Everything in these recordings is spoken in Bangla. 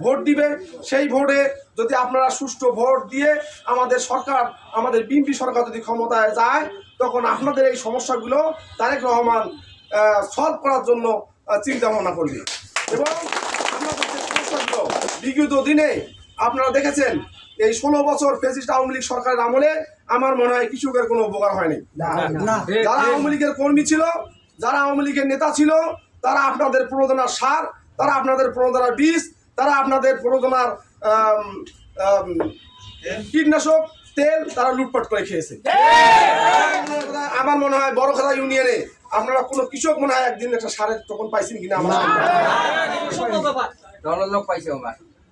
ভোট দিবে, সেই ভোটে যদি আপনারা সুষ্ঠু ভোট দিয়ে আমাদের সরকার, আমাদের বিএনপি সরকার যদি ক্ষমতায় যায়, তখন আপনাদের এই সমস্যাগুলো তারেক রহমান সলভ করার জন্য চিন্তা ভাবনা করবে। এবং আপনাদের যে সমস্যাগুলো বিগত দিনে আপনারা দেখেছেন, এই 16 বছর ফ্যাসিস্ট আওয়ামী লীগ সরকারের আমলে আমার মনে হয় কৃষকের কোনো উপকার হয়নি। যারা আওয়ামী লীগের কর্মী ছিল, যারা আওয়ামী লীগের নেতা ছিল, তারা আপনাদের প্রণোদনার সার, তারা আপনাদের প্রণোদনার বীজ, তারা আপনাদের প্রণোদনার কীটনাশক তেল তারা লুটপাট করে খেয়েছে। আমার মনে হয় বড়খেদা ইউনিয়নে আপনারা কোনো কৃষক মনে হয় একদিন একটা সারের তখন পাইছেন কিনা আমার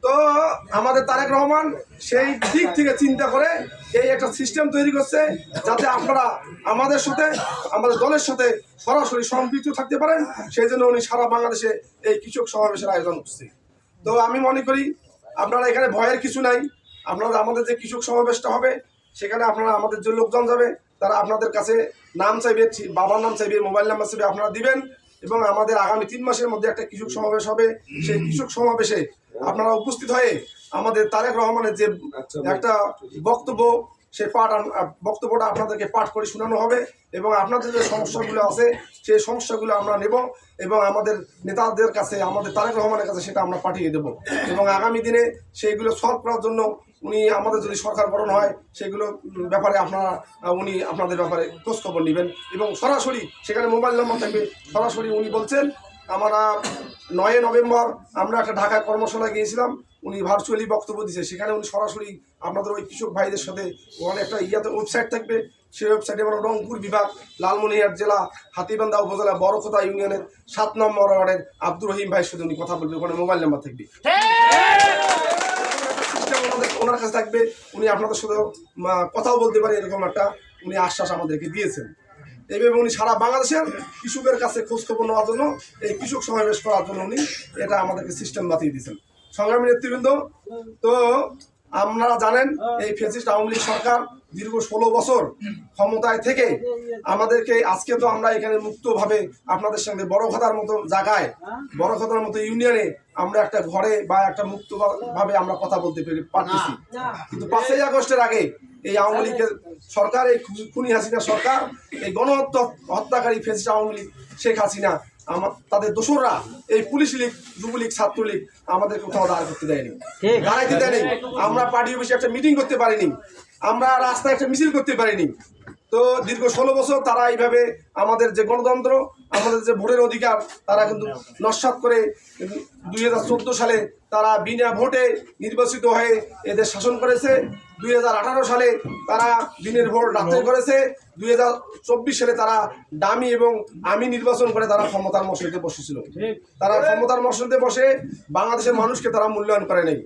তো আমাদের তারেক রহমান সেই দিক থেকে চিন্তা করে এই একটা সিস্টেম তৈরি করছে, যাতে আপনারা আমাদের সাথে, আমাদের দলের সাথে সরাসরি সম্পৃক্ত থাকতে পারেন। সেই জন্য উনি সারা বাংলাদেশে এই কৃষক সমাবেশের আয়োজন করছে। তো আমি মনে করি আপনারা এখানে ভয়ের কিছু নাই। আপনারা আমাদের যে কৃষক সমাবেশটা হবে, সেখানে আপনারা আমাদের যে লোকজন যাবে, তারা আপনাদের কাছে নাম চাইবে, বাবার নাম চাইবে, মোবাইল নাম্বার চাইবে, আপনারা দিবেন। এবং আমাদের আগামী 3 মাসের মধ্যে একটা কৃষক সমাবেশ হবে। সেই কৃষক সমাবেশে আপনারা উপস্থিত হয়ে আমাদের তারেক রহমানের যে একটা বক্তব্য, সেই বক্তব্যটা আপনাদেরকে পাঠ করে শোনানো হবে। এবং আপনাদের যে সমস্যাগুলো আছে, সেই সমস্যাগুলো আমরা নেব এবং আমাদের নেতাদের কাছে, আমাদের তারেক রহমানের কাছে সেটা আমরা পাঠিয়ে দেব। এবং আগামী দিনে সেইগুলো সলভ করার জন্য উনি, আমাদের যদি সরকার গঠন হয়, সেগুলো ব্যাপারে উনি আপনাদের ব্যাপারে খোঁজখবর নেবেন এবং সরাসরি সেখানে মোবাইল নাম্বার থাকবে। সরাসরি উনি বলছেন, আমরা 9 নভেম্বর আমরা একটা ঢাকায় কর্মশালায় গিয়েছিলাম, উনি ভার্চুয়ালি বক্তব্য দিচ্ছে। সেখানে উনি সরাসরি আপনাদের ওই কৃষক ভাইদের সাথে, ওখানে একটা ওয়েবসাইট থাকবে, সেই ওয়েবসাইটে আমরা রংপুর বিভাগ, লালমনিরহাট জেলা, হাতীবান্ধা উপজেলা, বড়খোদা ইউনিয়নের 7 নম্বর ওয়ার্ডের আব্দুর রহিম ভাইয়ের সাথে উনি কথা বলবে। ওখানে মোবাইল নাম্বার থাকবে, ওনার কাছে থাকবে, উনি আপনাদের সাথে কথাও বলতে পারে, এরকম একটা উনি আশ্বাস আমাদেরকে দিয়েছেন। এইভাবে উনি সারা বাংলাদেশের কৃষকের কাছে খোঁজখবর নেওয়ার জন্য, এই কৃষক সমাবেশ করার জন্য উনি এটা আমাদেরকে সিস্টেম বাতিয়ে দিয়েছেন। সংগ্রামী নেতৃবৃন্দ, তো আপনারা জানেন এই ফ্যাসিস্ট আওয়ামী লীগ সরকার দীর্ঘ 16 বছর ক্ষমতায় থেকে আমাদেরকে, আজকে তো আমরা এখানে মুক্তভাবে আপনাদের সঙ্গে বড়খোদার মতো জায়গায়, বড়খোদার মতো ইউনিয়নে আমরা একটা ঘরে বা একটা মুক্তভাবে আমরা কথা বলতে পারতেছি। কিন্তু 5ই আগস্টের আগে এই আওয়ামী লীগের সরকার, এই খুনি হাসিনা সরকার, এই হত্যাকারী ফ্যাসিস্ট আওয়ামী লীগ শেখ হাসিনা, তাদের দোসররা, এই পুলিশ লীগ, যুবলীগ, ছাত্রলীগ আমাদের কোথাও দাঁড় করতে দেয়নি, দাঁড়াইতে দেয়নি। আমরা পার্টি অফিসে একটা মিটিং করতে পারিনি, আমরা রাস্তায় একটা মিছিল করতে পারিনি। তো দীর্ঘ 16 বছর তারা এইভাবে আমাদের যে গণতন্ত্র, আমাদের যে ভোটের অধিকার, তারা কিন্তু নস্যাৎ করে 2014 সালে তারা বিনা ভোটে নির্বাচিত হয়ে এদের শাসন করেছে। 2018 সালে তারা দিনের ভোট রাতে করেছে। 2024 সালে তারা ডামি এবং আমি নির্বাচন করে তারা ক্ষমতার মসনদে বসেছিল। তারা ক্ষমতার মসনদে বসে বাংলাদেশের মানুষকে তারা মূল্যায়ন করে নাই।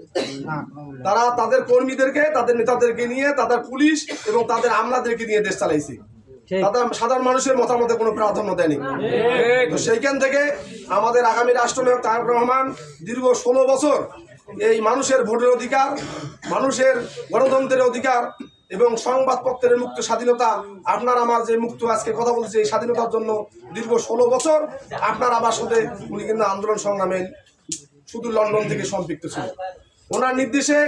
তারা তাদের কর্মীদেরকে, তাদের নেতাদেরকে নিয়ে, তাদের পুলিশ এবং তাদের আমলাদেরকে নিয়ে দেশ চালাইছে। তাদের সাধারণ মানুষের মতামতে কোনো প্রাধান্য দেয়নি। তো সেইখান থেকে আমাদের আগামী রাষ্ট্রনায়ক তারেক রহমান দীর্ঘ 16 বছর এই মানুষের ভোটের অধিকার, মানুষের গণতন্ত্রের অধিকার এবং সংবাদপত্রের মুক্ত স্বাধীনতা, আপনার আমার যে মুক্ত আজকে কথা বলছে, এই স্বাধীনতার জন্য দীর্ঘ 16 বছর আপনার আমার সাথে উনি কিন্তু আন্দোলন সংগ্রামে শুধু লন্ডন থেকে সম্পৃক্ত ছিল। ওনার নির্দেশে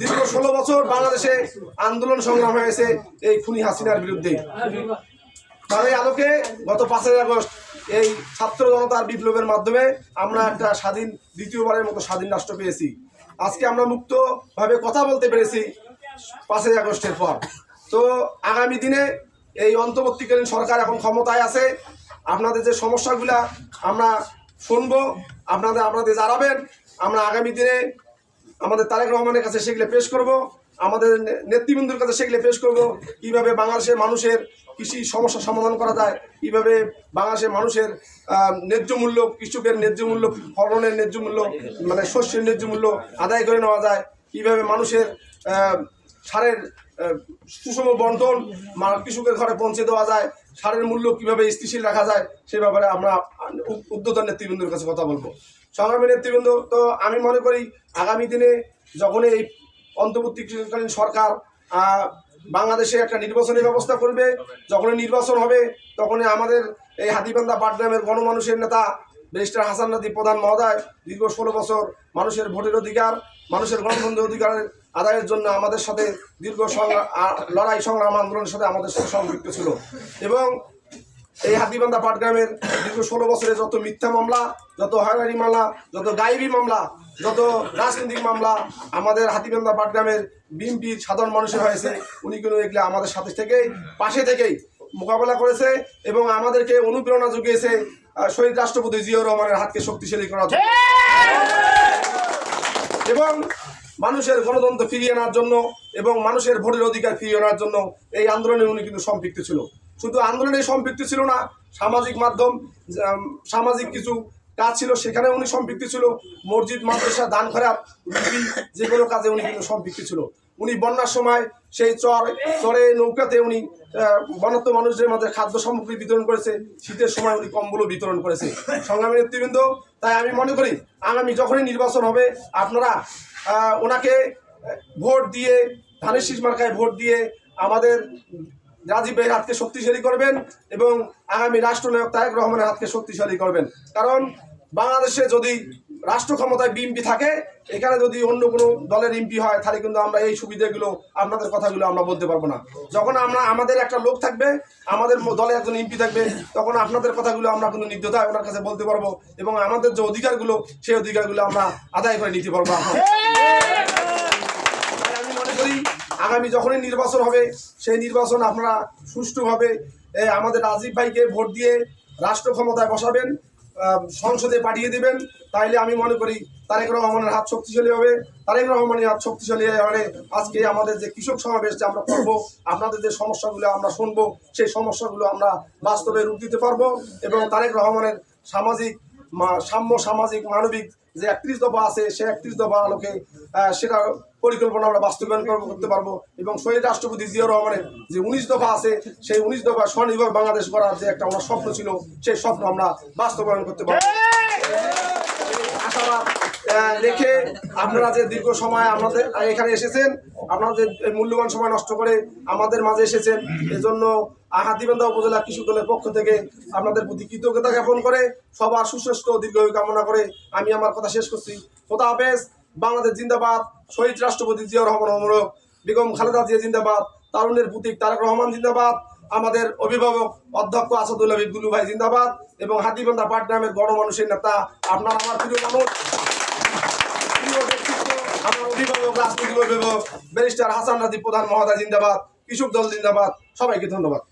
দীর্ঘ 16 বছর বাংলাদেশে আন্দোলন সংগ্রাম হয়েছে এই খুনি হাসিনার বিরুদ্ধে। তার এই আলোকে গত 5ই আগস্ট এই ছাত্র জনতার বিপ্লবের মাধ্যমে আমরা একটা স্বাধীন, দ্বিতীয়বারের মতো স্বাধীন রাষ্ট্র পেয়েছি। আজকে আমরা মুক্তভাবে কথা বলতে পেরেছি 5ই আগস্টের পর। তো আগামী দিনে এই অন্তর্বর্তীকালীন সরকার এখন ক্ষমতায় আছে, আপনাদের যে সমস্যাগুলা আমরা শুনবো, আপনাদের জানাবেন। আমরা আগামী দিনে আমাদের তারেক রহমানের কাছে সেগুলো পেশ করব, আমাদের নেতৃবৃন্দর কাছে সেগুলো পেশ করব, কীভাবে বাংলাদেশের মানুষের কৃষি সমস্যা সমাধান করা যায়, কীভাবে বাংলাদেশের মানুষের ন্যায্য মূল্য, কৃষকের ন্যায্য মূল্য, ফলনের ন্যায্য মূল্য, মানে শস্যের ন্যায্য মূল্য আদায় করে নেওয়া যায়, কীভাবে মানুষের সারের সুষম বন্টন কৃষকের ঘরে পৌঁছে দেওয়া যায়, সারের মূল্য কীভাবে স্থিতিশীল রাখা যায়, সে ব্যাপারে আমরা উদ্যোক্তা নেতৃবৃন্দের কাছে কথা বলবো। সংগ্রামী নেতৃবৃন্দ, তো আমি মনে করি আগামী দিনে যখন এই অন্তর্বর্তীকালীন সরকার বাংলাদেশে একটা নির্বাচনের ব্যবস্থা করবে, যখন নির্বাচন হবে তখন আমাদের এই হাতীবান্ধা পাটগ্রামের গণমানুষের নেতা ব্যারিস্টার হাসান রাজীব প্রধান মহোদয় দীর্ঘ 16 বছর মানুষের ভোটের অধিকার, মানুষের গণতন্ত্রের অধিকারের আদায়ের জন্য আমাদের সাথে দীর্ঘ লড়াই সংগ্রাম আন্দোলনের সাথে আমাদের সাথে সম্পৃক্ত ছিল। এবং এই হাতিবান্ধা পাটগ্রামের দীর্ঘ 16 বছরে যত মিথ্যা মামলা, যত হয়রানি মামলা, যত গায়েবী মামলা, যত রাজনৈতিক মামলা আমাদের হাতিবান্ধা পাটগ্রামের বিএনপির সাধারণ মানুষের হয়েছে, উনি কিন্তু এগুলো আমাদের সাথে থেকেই পাশে থেকেই মোকাবেলা করেছে এবং আমাদেরকে অনুপ্রেরণা জুগিয়েছে শহীদ রাষ্ট্রপতি জিয়াউর রহমানের হাতকে শক্তিশালী করার জন্য এবং মানুষের গণতন্ত্র ফিরিয়ে আনার জন্য এবং মানুষের ভোটের অধিকার ফিরিয়ে আনার জন্য এই আন্দোলনে উনি কিন্তু সম্পৃক্ত ছিল। শুধু আন্দোলনে সম্পৃক্ত ছিল না, সামাজিক মাধ্যম, সামাজিক কিছু কাজ ছিল সেখানে উনি সম্পৃক্ত ছিল। মসজিদ, মাদ্রাসা, দান খয়রাত, যে কোনো কাজে উনি কিন্তু সম্পৃক্ত ছিল। উনি বন্যার সময় সেই চরে নৌকাতে উনি বন্যার্ত মানুষদের মধ্যে খাদ্য সামগ্রী বিতরণ করেছে, শীতের সময় উনি কম্বলও বিতরণ করেছে। সংগ্রামী নেতৃবৃন্দ, তাই আমি মনে করি আগামী যখনই নির্বাচন হবে আপনারা ওনাকে ভোট দিয়ে, ধানের শীষ মার্কায় ভোট দিয়ে আমাদের রাজীব ভাইয়ের হাতকে শক্তিশালী করবেন এবং আগামী রাষ্ট্রনায়ক তারেক রহমানের হাতকে শক্তিশালী করবেন। কারণ বাংলাদেশে যদি রাষ্ট্র ক্ষমতায় বিএনপি থাকে, এখানে যদি অন্য কোনো দলের এমপি হয় তাহলে কিন্তু আমরা এই সুবিধাগুলো, আপনাদের কথাগুলো আমরা বলতে পারবো না। যখন আমাদের একটা লোক থাকবে, আমাদের দলে একজন এমপি থাকবে, তখন আপনাদের কথাগুলো আমরা কিন্তু নির্দ্বিধায় ওনার কাছে বলতে পারবো এবং আমাদের যে অধিকারগুলো সেই অধিকারগুলো আমরা আদায় করে নিতে পারবো। আমি মনে করি আগামী যখনই নির্বাচন হবে সেই নির্বাচন আপনারা সুষ্ঠুভাবে আমাদের রাজীব ভাইকে ভোট দিয়ে রাষ্ট্র ক্ষমতায় বসাবেন, সংসদে পাঠিয়ে দেবেন। তাইলে আমি মনে করি তারেক রহমানের হাত শক্তিশালী হবে। তারেক রহমানের হাত শক্তিশালী হলে আজকে আমাদের যে কৃষক সমাবেশ যে আমরা করবো, আপনাদের যে সমস্যাগুলো আমরা শুনবো, সেই সমস্যাগুলো আমরা বাস্তবে রূপ দিতে পারবো এবং তারেক রহমানের সাম্য সামাজিক মানবিক যে 31 দফা আছে সেই 31 দফা আলোকে সেটা পরিকল্পনা আমরা বাস্তবায়ন করতে পারবো এবং শহীদ রাষ্ট্রপতি জিয়াউর রহমানের যে 19 দফা আছে সেই 19 দফা স্বনির্ভর বাংলাদেশ গড়ার যে একটা আমার স্বপ্ন ছিল, সেই স্বপ্ন আমরা বাস্তবায়ন করতে পারবো। আশাবাদ রেখে আপনারা যে দীর্ঘ সময় আমাদের এখানে এসেছেন, আপনাদের মূল্যবান সময় নষ্ট করে আমাদের মাঝে এসেছেন, এজন্য হাতিবান্ধা উপজেলা কৃষক দলের পক্ষ থেকে আপনাদের প্রতি কৃতজ্ঞতা জ্ঞাপন করে সবার সুস্বাস্থ্য দীর্ঘায়ু কামনা করে আমি আমার কথা শেষ করছি। খোদা হাফেজ। বাংলাদেশ জিন্দাবাদ। শহীদ রাষ্ট্রপতি জিয়াউর রহমান অমরক। বেগম খালেদা জিয়া জিন্দাবাদ। তারুণের প্রতীক তারেক রহমান জিন্দাবাদ। আমাদের অভিভাবক অধ্যক্ষ আসাদুল্লাহ গুলু ভাই জিন্দাবাদ এবং হাতিবান্ধা পাটগ্রামের গণমানুষের নেতা আপনার আমার প্রিয় মানুষ, প্রিয় ব্যক্তিত্ব, আমার অভিভাবক, রাজনৈতিক অভিভাবক ব্যারিস্টার হাসান রাজীব প্রধান মহোদয় জিন্দাবাদ। কৃষক দল জিন্দাবাদ। সবাইকে ধন্যবাদ।